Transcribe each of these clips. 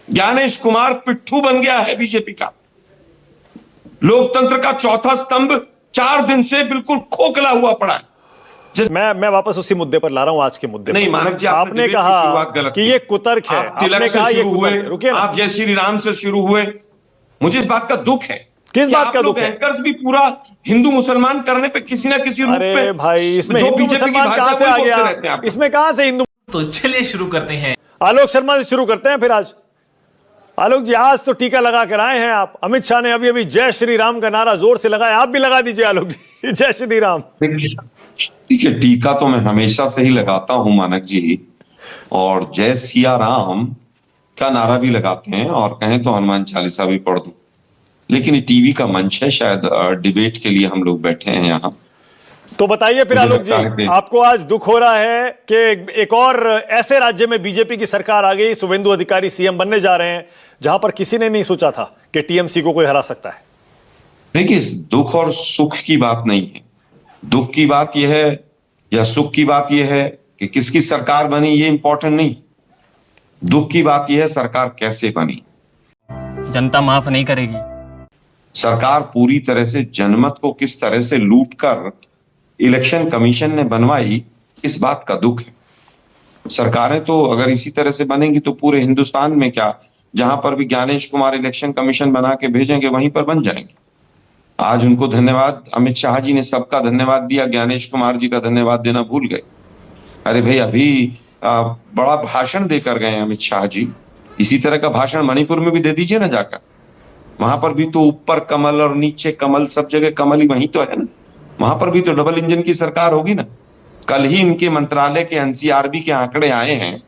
ज्ञानेश कुमार पिट्ठू बन गया है बीजेपी का। लोकतंत्र का चौथा स्तंभ 4 दिन से बिल्कुल खोखला हुआ पड़ा है। मैं वापस उसी मुद्दे पर ला रहा हूं, आज के मुद्दे नहीं पर। मानक जी, आपने कहा कि ये कुतर्क है, आपने कहा ये कुतर्क है। रुकिए ना, आप जय श्री राम से शुरू हुए। मुझे इस बात का दुख है। किस बात का दुख है? एंकर भी पूरा हिंदू मुसलमान करने पे किसी ना किसी रूप में। अरे भाई, इसमें हिंदू मुसलमान कहां से आ गया? इसमें कहां से हिंदू? तो चलिए शुरू करते हैं। आलोक शर्मा से शुरू करते हैं फिर। आज आलोक जी, आज तो टीका लगा कर आए हैं आप। अमित शाह ने अभी अभी जय श्री राम का नारा जोर से लगाया, आप भी लगा दीजिए आलोक जी, जय श्री राम। देखिए, टीका तो मैं हमेशा से ही लगाता हूं मानक जी, और जय सिया राम का नारा भी लगाते हैं, और कहें तो हनुमान चालीसा भी पढ़ दूं। लेकिन ये टीवी का मंच है, शायद डिबेट के लिए हम लोग बैठे हैं यहाँ। तो बताइए फिर आलोक जी, आपको आज दुख हो रहा है कि एक और ऐसे राज्य में बीजेपी की सरकार आ गई, शुभेंदु अधिकारी सीएम बनने जा रहे हैं, जहां पर किसी ने नहीं सोचा था कि टीएमसी को कोई हरा सकता है। देखिए, दुख और सुख की बात नहीं है। दुख की बात यह है या सुख की बात यह है कि किसकी सरकार बनी, ये इंपॉर्टेंट नहीं। दुख की बात यह है सरकार कैसे बनी। जनता माफ नहीं करेगी। सरकार पूरी तरह से जनमत को किस तरह से लूट कर इलेक्शन कमीशन ने बनवाई, इस बात का दुख है। सरकारें तो अगर इसी तरह से बनेंगी तो पूरे हिंदुस्तान में क्या, जहां पर भी ज्ञानेश कुमार इलेक्शन कमीशन बना के भेजेंगे वहीं पर बन जाएंगे। आज उनको धन्यवाद, अमित शाह जी ने सबका धन्यवाद दिया, ज्ञानेश कुमार जी का धन्यवाद देना भूल गए। अरे भाई, अभी बड़ा भाषण देकर गए अमित शाह जी। इसी तरह का भाषण मणिपुर में भी दे दीजिए ना जाकर। वहां पर भी तो ऊपर कमल और नीचे कमल, सब जगह कमल ही वहीं तो है ना। वहां पर भी तो डबल इंजन की सरकार होगी ना। कल ही इनके मंत्रालय के एनसीआरबी के आंकड़े आए हैं।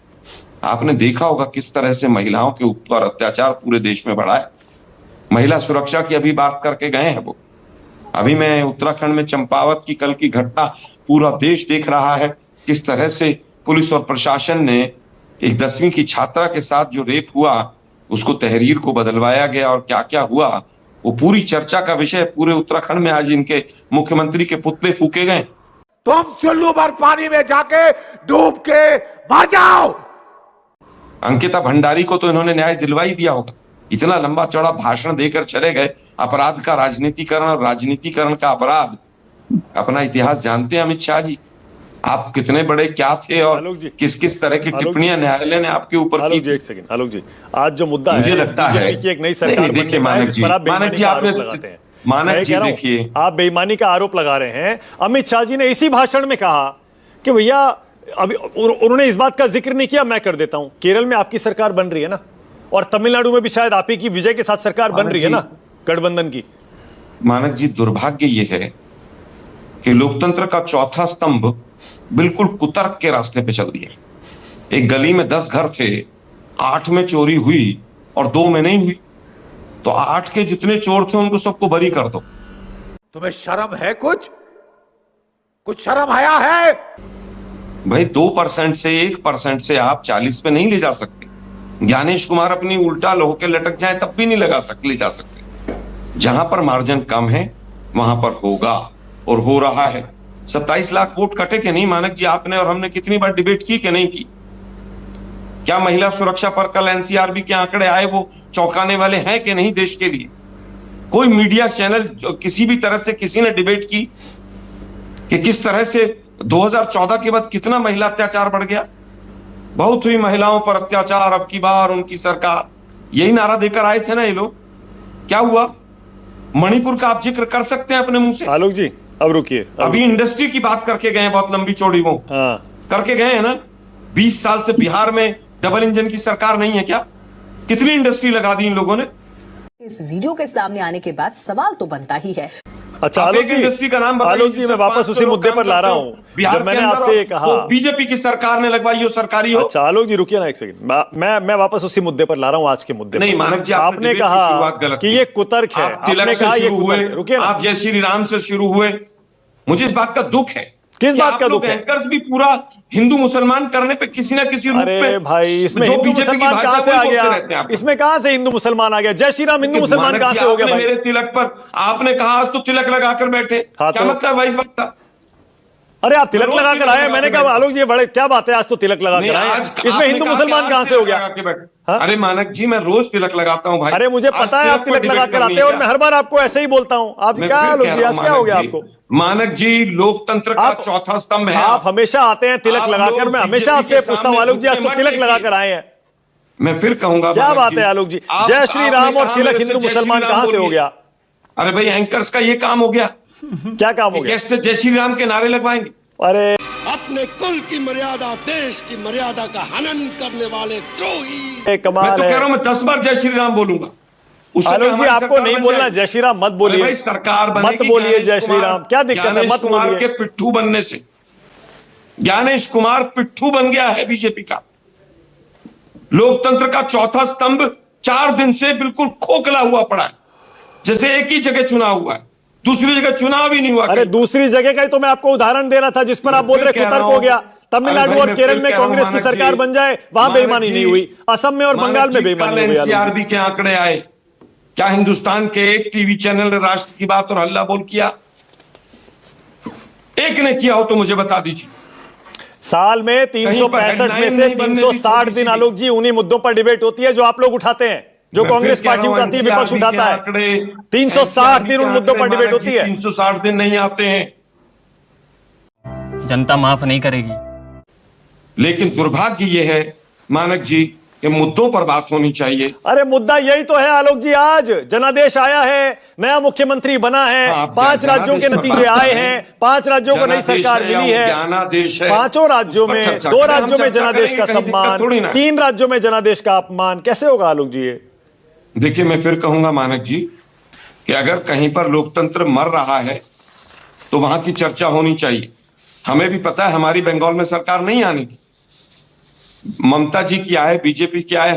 आपने देखा होगा किस तरह से महिलाओं के ऊपर अत्याचार पूरे देश में बढ़ा है। महिला सुरक्षा की अभी बात करके गए हैं वो। अभी मैं उत्तराखंड में चंपावत की कल की घटना, पूरा देश देख रहा है किस तरह से पुलिस और प्रशासन ने एक 10वीं की छात्रा के साथ जो रेप हुआ उसको तहरीर को बदलवाया गया, और क्या क्या हुआ वो पूरी चर्चा का विषय। पूरे उत्तराखंड में आज इनके मुख्यमंत्री के पुतले फूके गए। तुम चुल्लू भर पानी में जाके डूब के मर जाओ। अंकिता भंडारी को तो इन्होंने न्याय दिलवा ही दिया होगा। इतना लंबा चौड़ा भाषण देकर चले गए। अपराध का राजनीतिकरण और राजनीतिकरण का अपराध, अपना इतिहास जानते हैं अमित शाह जी। आप कितने बड़े क्या थे और किस किस तरह की टिप्पणियां न्यायालय ने आपके ऊपर की। एक सेकंड आलोक जी, आज जो मुद्दा मुझे है लगता है बीजेपी की एक नई सरकार बनने का है, जिस पर आप बेईमानी का आरोप लगाते हैं। मानक जी देखिए, आप बेईमानी का आरोप लगा रहे हैं। अमित शाह जी ने इसी भाषण में कहा कि भैया, अभी उन्होंने इस बात का जिक्र नहीं किया, मैं कर देता हूं। केरल में आपकी सरकार बन रही है ना, और तमिलनाडु में भी शायद आप ही की विजय के साथ सरकार बन रही है ना, गठबंधन की। मानक जी, दुर्भाग्य यह है कि लोकतंत्र का चौथा स्तंभ बिल्कुल कुतर्क के रास्ते पे चल दिया। एक गली में 10 घर थे, 8 में चोरी हुई और 2 में नहीं हुई। तो 8 के जितने चोर थे उनको सबको बरी कर दो। तुम्हें शर्म है? कुछ शर्म आया है? भाई, 2% से 1% से आप 40 पे नहीं ले जा सकते। ज्ञानेश कुमार अपनी उल्टा लोह के लटक जाए तब भी नहीं ले जा सकते। जहां पर मार्जिन कम है वहां पर होगा, और हो रहा है। 27 लाख वोट कटे कि नहीं मानक जी? आपने और हमने कितनी बार डिबेट की कि नहीं की? क्या महिला सुरक्षा पर कल एनसीआरबी के आंकड़े आए वो चौंकाने वाले हैं कि नहीं देश के लिए? कोई मीडिया चैनल किसी भी तरह से किसी ने डिबेट की कि किस तरह से 2014 के बाद कितना महिला अत्याचार बढ़ गया? बहुत हुई महिलाओं पर अत्याचार, अब की बार उनकी सरकार। यही नारा देकर आए थे ना ये लोग। क्या हुआ? मणिपुर का आप जिक्र कर सकते हैं अपने मुंह से। आलोक जी, अब रुकिए। अभी इंडस्ट्री की बात करके गए, बहुत लंबी चौड़ी वो करके गए हैं ना। 20 साल से बिहार में डबल इंजन की सरकार नहीं है क्या? कितनी इंडस्ट्री लगा दी इन लोगों ने? इस वीडियो के सामने आने के बाद सवाल तो बनता ही है। अच्छा आलोक जी, इंडस्ट्री का नाम आलोक जी, मैं वापस उसी मुद्दे पर ला रहा हूं। जब मैंने आपसे ये कहा बीजेपी की सरकार ने लगवाई हो सरकारी हो। अच्छा आलोक जी, रुकिए ना एक सेकंड। मैं वापस उसी मुद्दे पर ला रहा हूं, आज के मुद्दे नहीं मानक जी, आपने कहा कि ये कुतर्क है। आपने कहा ये कुतर्क। रुकिए ना, आप जय श्री राम से शुरू हुए। मुझे इस बात का दुख है। किस बात का दुख है? एंकर भी पूरा हिंदू मुसलमान करने पे किसी ना किसी रूप में। अरे भाई, इसमें हिंदू मुसलमान कहां से आ गया? इसमें कहां से हिंदू मुसलमान आ गया? जय श्री राम हिंदू मुसलमान कहां से हो गया भाई? मेरे तिलक पर आपने कहा आज तो तिलक लगाकर बैठे, क्या मतलब है इस बात का? अरे आप तिलक रोज लगा कर आए, मैंने कहा बैठा आलोक जी ये बड़े क्या बात है, आज तो तिलक लगा नहीं, कर आए, आज इसमें आपने हिंदू कहा मुसलमान कि कहां आज से हो तिलक गया? लगा के बैठे। हाँ? अरे मानक जी, मैं रोज तिलक लगाता हूँ भाई। अरे मुझे आज पता है आप पर तिलक लगा डिबेट कर करनी आते है हो, और क्या? मैं हर बार आपको ऐसे ही बोलता हूँ। आप मैं क्या फिर आलोक कह जी, रहा आज हूं, क्या हो मानक गया जी, आपको? मानक जी लोकतंत्र का आप- चौथा स्तंभ है। आप हमेशा आते हैं तिलक आप लगाकर, लोग मैं हमेशा बीजेपी आपसे के पूछता हूँ सामने आलोक जी आज झुकके तो मत तिलक लगा देखिए। कर आए हैं, मैं फिर कहूंगा क्या मानक बात जी, है आलोक जी? आप- जय श्री आपने राम और कहा तिलक मेरे से हिंदू जय श्री मुसलमान राम कहां से हो बोलिए। गया? अरे भाई एंकर्स का ये काम हो गया क्या काम हो कि गया? कैसे जय श्री राम के नारे लगवाएंगे। अरे अपने कुल की मर्यादा, देश की मर्यादा का हनन करने वाले द्रोही। मैं कमाल तो कह है रहा हूं, मैं 10 बार जय श्री राम बोलूंगा। उस समय आलोक जी, हमारी आपको सरकार नहीं बन बोलना जाएगी। जय श्री राम, मत अरे बोलिए, भाई सरकार मत बनेगी बोलिए ज्ञानेश जय श्री कुमार- राम, क्या दिक्कत है, ज्ञानेश मत कुमार बोलिए। के पिट्ठू बनने से। ज्ञानेश कुमार पिट्ठू बन गया है बीजेपी का। लोकतंत्र का चौथा स्तंभ 4 दिन से बिल्कुल खोखला हुआ पड़ा है, जैसे एक ही जगह चुनाव हुआ है, दूसरी जगह चुनाव ही नहीं हुआ। अरे कहीं। दूसरी जगह का ही तो मैं आपको उदाहरण दे रहा था, जिस पर आप बोल फिर रहे कह कुतर्क रहा हो हूं। गया। तमिलनाडु अरे भाई, और मैं केरल फिर में कह रहा हूं, कांग्रेस की मानक सरकार जी, बन जाए, वहां मानक बेईमानी जी, नहीं हुई। असम में और मानक बंगाल में जी, बेईमानी कल हो गई आलोक जी। NCRB के आंकड़े आए, क्या हिंदुस्तान के एक टीवी चैनल ने राष्ट्र की बात और हल्ला बोल किया? एक ने किया हो तो मुझे बता दीजिए। साल में 365 में से headline नहीं बनने दी 360 थोड़ी दिन सी। आलोक जी उन्हीं मुद्दों पर डिबेट होती है जो आप लोग उठाते हैं, जो मैं फिर कांग्रेस कह रहा पार्टी हूं, उठाती है, विपक्ष NCRB के उठाता है। आंकड़े, 360 दिन उन NCRB मुद्दों के पर डिबेट आंकड़े, होती है। 360 दिन नहीं आते हैं। जनता माफ नहीं करेगी। लेकिन दुर्भाग्य ये है मानक जी कि मुद्दों पर बात होनी चाहिए। अरे मुद्दा यही तो है आलोक जी, आज जनादेश आया है, नया मुख्यमंत्री बना है, हाँ, 5 राज्यों के जनादेश में नतीजे बात आए करें। हैं, 5 राज्यों को नई जनादेश सरकार है या मिली है, ज्ञानादेश है, 5 राज्यों उस पर में चर्चा 2 करें। हम राज्यों में चर्चा जनादेश का करेंगे, कहीं दिक्कत सम्मान, थोड़ी ना है। 3 राज्यों में जनादेश का अपमान, कैसे होगा आलोक जी ये? देखिए मैं फिर कहूंगा मानक जी कि अगर कहीं पर लोकतंत्र मर रहा है तो वहां की चर्चा होनी चाहिए। हमें भी पता है हमारी बंगाल में सरकार नहीं आनी थी। ममता जी की आए, बीजेपी की आए,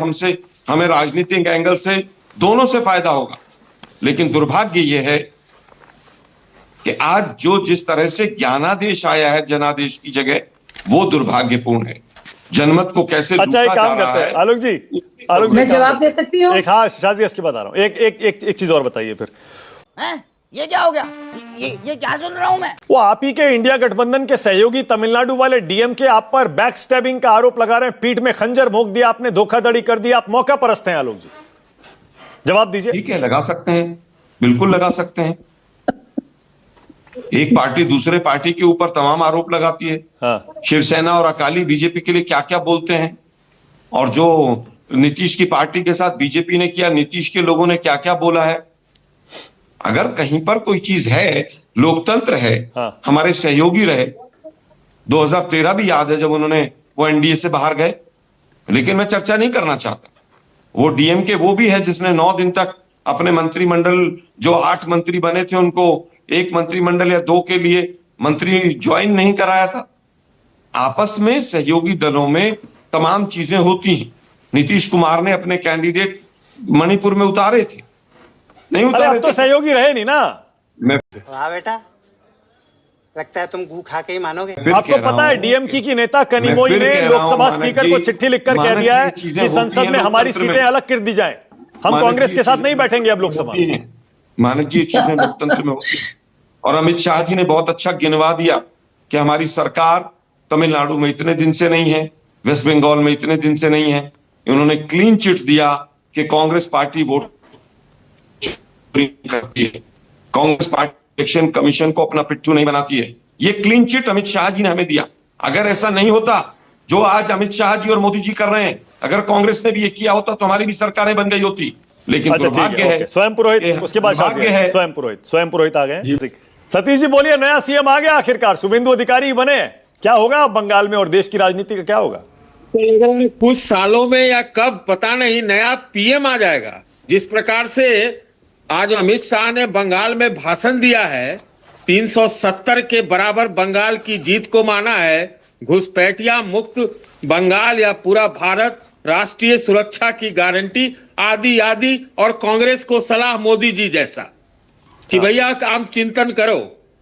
हमें राजनीतिक एंगल से दोनों से फायदा होगा। लेकिन दुर्भाग्य यह है कि आज जो जिस तरह से ज्ञानादेश आया है जनादेश की जगह, वो दुर्भाग्यपूर्ण है। जनमत को कैसे अच्छा एक लूटा जा काम रहा करते हैं है। आलोक जी, आलोक जी मैं एक काम जवाब करते दे सकती हूँ? हैं। एक हाँ शाजी इसके बता रहा हूँ, एक चीज और बताइए फिर। हैं? ये क्या हो गया? ये क्या सुन रहा हूं मैं? वो आप ही के इंडिया गठबंधन के सहयोगी तमिलनाडु वाले डीएमके आप पर बैक स्टैबिंग का आरोप लगा रहे हैं, पीठ में खंजर भोंक दिया आपने, धोखाधड़ी कर दी, आप मौका परस्त हैं आलोक जी, जवाब दीजिए। ठीक है, लगा सकते हैं, बिल्कुल लगा सकते हैं। एक पार्टी दूसरे पार्टी के ऊपर तमाम आरोप लगाती है। हाँ शिवसेना और अकाली बीजेपी के लिए क्या क्या बोलते हैं, और जो नीतीश की पार्टी के साथ बीजेपी ने किया, नीतीश के लोगों ने क्या क्या बोला है। अगर कहीं पर कोई चीज है, लोकतंत्र है, हाँ। हमारे सहयोगी रहे। 2013 भी याद है जब उन्होंने वो एनडीए से बाहर गए, लेकिन मैं चर्चा नहीं करना चाहता। वो डीएमके वो भी है जिसने 9 दिन तक अपने मंत्रिमंडल, जो 8 मंत्री बने थे, उनको एक मंत्रिमंडल या 2 के लिए मंत्री ज्वाइन नहीं कराया था। आपस में सहयोगी दलों में तमाम चीजें होती हैं। नीतीश कुमार ने अपने कैंडिडेट मणिपुर में उतारे थे, नहीं अरे उतारे अब तो थे। सहयोगी रहे नहीं ना। मैं वाह बेटा, लगता है तुम गू खा के ही मानोगे। फिर आपको कह रहा पता है हूं डीएमके की नेता मैं कनिमोई फिर ने कह रहा हूं, लोकसभा मानक स्पीकर जी, को चिट्ठी लिखकर कह मानक दिया जी, है ये चीजें कि होती संसद हैं में हमारी लोकतंत्र सीटें में। अलग कर दी जाएं, हम मानक कांग्रेस जी, के साथ ये नहीं चीजें बैठेंगे अब लोकसभा होती में। हैं। मानक जी, ये चीजें लोकतंत्र में होती हैं। और अमित शाह जी ने बहुत अच्छा गिनवा दिया कि हमारी सरकार तमिलनाडु में इतने दिन से नहीं है, वेस्ट बंगाल में इतने दिन से नहीं है। उन्होंने क्लीन चिट दिया कि कांग्रेस पार्टी वोट करती है, कांग्रेस पार्टी इलेक्शन कमीशन को अपना पिट्ठू नहीं बनाती है। ये क्लीन चिट अमित शाह जी ने हमें दिया। अगर ऐसा नहीं होता जो आज अमित शाह जी और मोदी जी कर रहे हैं, अगर कांग्रेस ने भी ये किया होता तो हमारी भी सरकारें बन गई होती। लेकिन अच्छा ठीक दुर्भाग्य है, है ओके। स्वयं पुरोहित, कि उसके बाद शाजी दुर्भाग्य है। स्वयं पुरोहित आ गए हैं। सतीश जी बोलिए, नया सीएम आ गया आखिरकार, शुभेंदु अधिकारी बने, क्या होगा अब बंगाल में और देश की राजनीति का क्या होगा? कुछ सालों में या कब पता नहीं नया पीएम आ जाएगा। जिस प्रकार से आज अमित शाह ने बंगाल में भाषण दिया है, 370 के बराबर बंगाल की जीत को माना है, घुसपैठिया मुक्त बंगाल या पूरा भारत, राष्ट्रीय सुरक्षा की गारंटी, आदि आदि, और कांग्रेस को सलाह मोदी जी जैसा कि भैया आप चिंतन करो।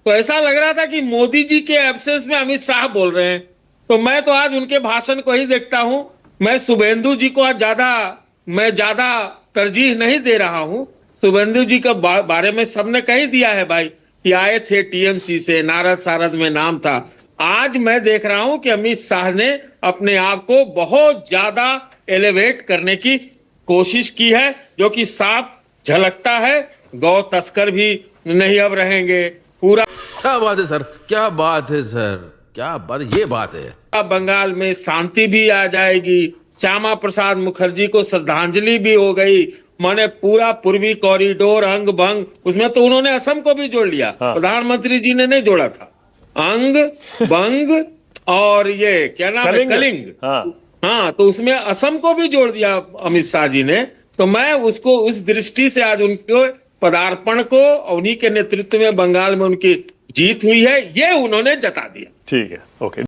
तो ऐसा लग रहा था कि मोदी जी के एब्सेंस में अमित शाह बोल रहे हैं। तो मैं तो आज उनके भाषण को ही देखता हूं। मैं शुभेंदु जी को आज ज्यादा तरजीह नहीं दे रहा हूं। शुभेंदु जी के बारे में सबने कह ही दिया है भाई कि आए थे टीएमसी से, नारद सारद में नाम था, आज मैं देख रहा हूं कि अमित शाह ने अपने आप को बहुत ज्यादा एलिवेट करने की कोशिश की है, जो कि साफ झलकता है। गौ तस्कर भी नहीं अब रहेंगे। पूरा क्या बात है सर, क्या बात है सर, क्या बात, ये बात है। बंगाल में शांति भी आ जाएगी। श्यामा प्रसाद मुखर्जी को श्रद्धांजलि भी हो गई। माने पूरा पूर्वी कॉरिडोर अंग भंग, उसमें तो उन्होंने असम को भी जोड़ लिया। प्रधानमंत्री जी ने नहीं जोड़ा था। अंग भंग और ये क्या नाम है, कलिंग। हाँ, तो उसमें असम को भी जोड़ दिया अमित शाह जी ने। तो मैं उसको उस दृष्टि से आज उनके पदार्पण को, उन्हीं के नेतृत्व में बंगाल में उनकी जीत हुई है, ये उन्होंने जता दिया। ठीक है, ओके।